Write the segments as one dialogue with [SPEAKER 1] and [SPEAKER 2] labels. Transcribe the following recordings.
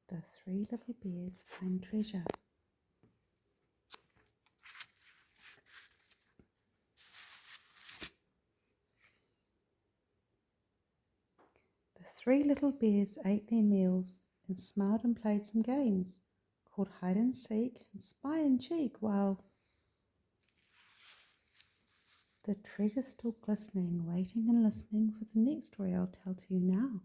[SPEAKER 1] The Three Little Bears Find Treasure. The three little bears ate their meals and smiled and played some games called hide and seek and spy and cheek while the treasure stood glistening, waiting and listening for the next story I'll tell to you now.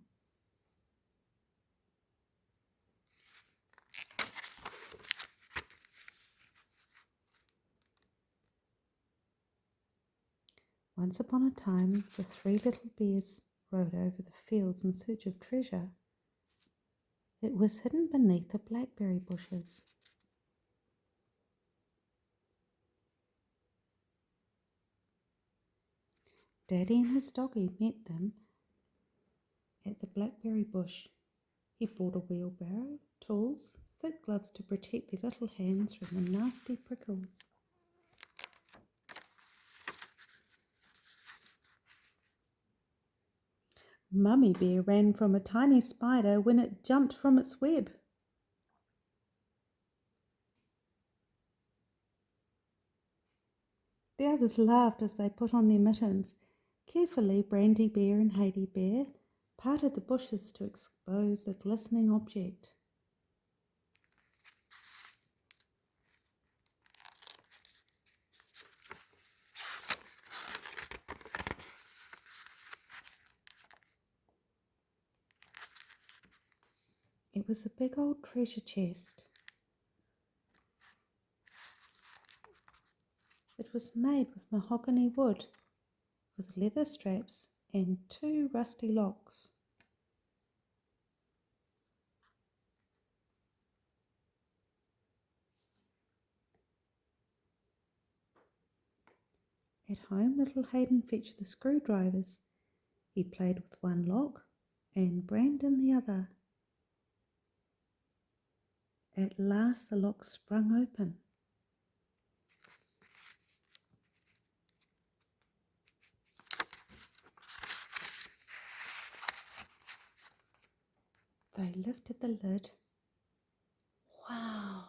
[SPEAKER 1] Once upon a time, the three little bears rode over the fields in search of treasure. It was hidden beneath the blackberry bushes. Daddy and his doggie met them at the blackberry bush. He brought a wheelbarrow, tools, thick gloves to protect their little hands from the nasty prickles. Mummy Bear ran from a tiny spider when it jumped from its web. The others laughed as they put on their mittens. Carefully, Brandy Bear and Heidi Bear parted the bushes to expose a glistening object. It was a big old treasure chest. It was made with mahogany wood, with leather straps and 2 rusty locks. At home, little Hayden fetched the screwdrivers. He played with one lock and Brandon the other. At last the lock sprung open. They lifted the lid. Wow!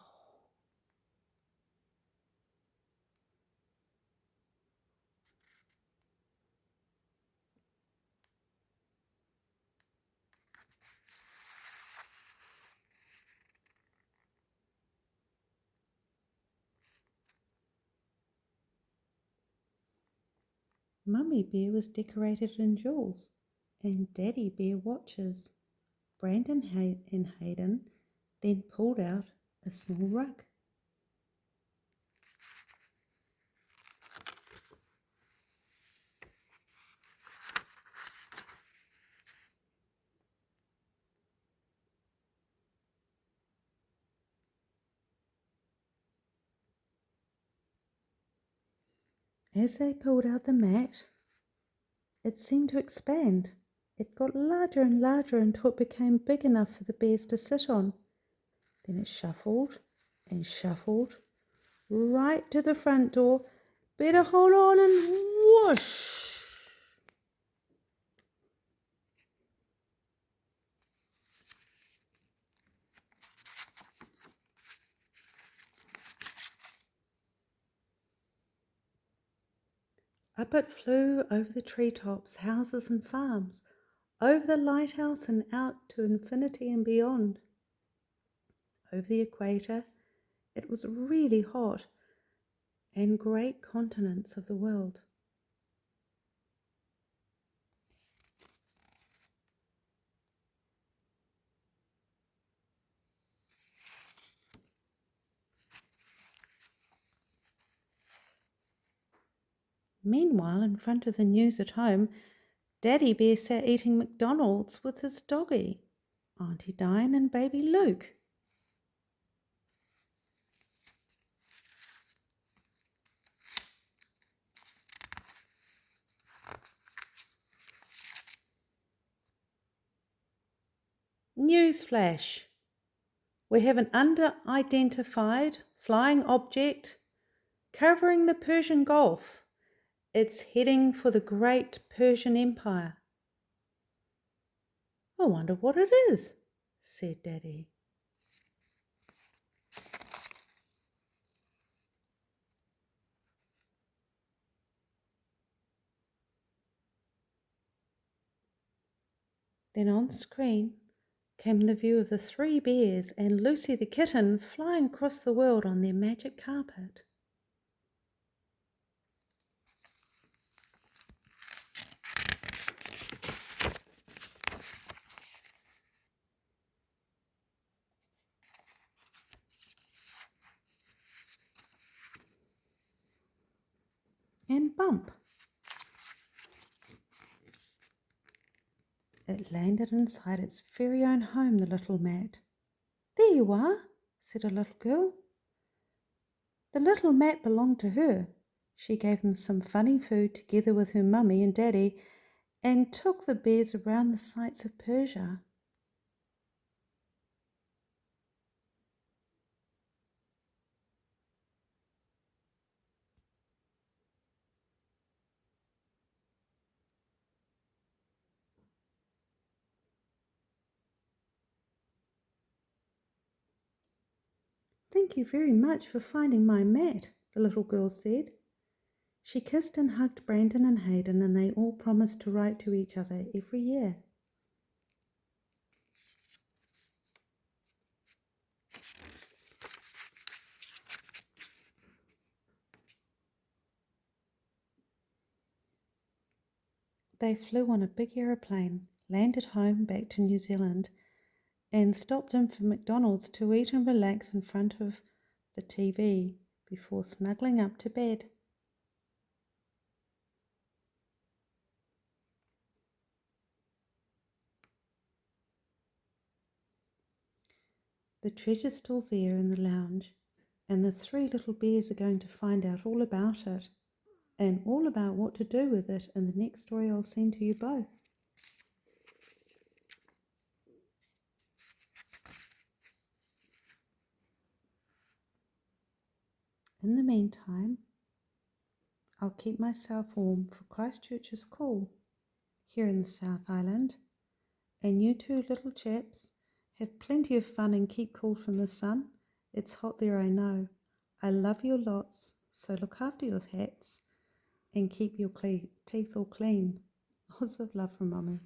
[SPEAKER 1] Mummy Bear was decorated in jewels and Daddy Bear watches. Brandon and Hayden then pulled out a small rug. As they pulled out the mat, it seemed to expand. It got larger and larger until it became big enough for the bears to sit on. Then it shuffled and shuffled right to the front door. Better hold on and whoosh! Up it flew over the treetops, houses and farms, over the lighthouse and out to infinity and beyond. Over the equator, it was really hot, and great continents of the world. Meanwhile, in front of the news at home, Daddy Bear sat eating McDonald's with his doggie, Auntie Diane and baby Luke. Newsflash! We have an unidentified flying object covering the Persian Gulf. It's heading for the great Persian Empire. I wonder what it is, said Daddy. Then on screen came the view of the 3 bears and Lucy the kitten flying across the world on their magic carpet. And bump! It landed inside its very own home, the little mat. "There you are," said a little girl. The little mat belonged to her. She gave them some funny food together with her mummy and daddy and took the bears around the sights of Persia. "Thank you very much for finding my mat," the little girl said. She kissed and hugged Brandon and Hayden, and they all promised to write to each other every year. They flew on a big aeroplane, landed home back to New Zealand, and stopped in for McDonald's to eat and relax in front of the TV before snuggling up to bed. The treasure's still there in the lounge, and the 3 little bears are going to find out all about it and all about what to do with it in the next story I'll send to you both. In the meantime, I'll keep myself warm, for Christchurch is cool here in the South Island, and you 2 little chaps have plenty of fun and keep cool from the sun. It's hot there, I know. I love you lots, so look after your hats and keep your teeth all clean. Lots of love from Mummy.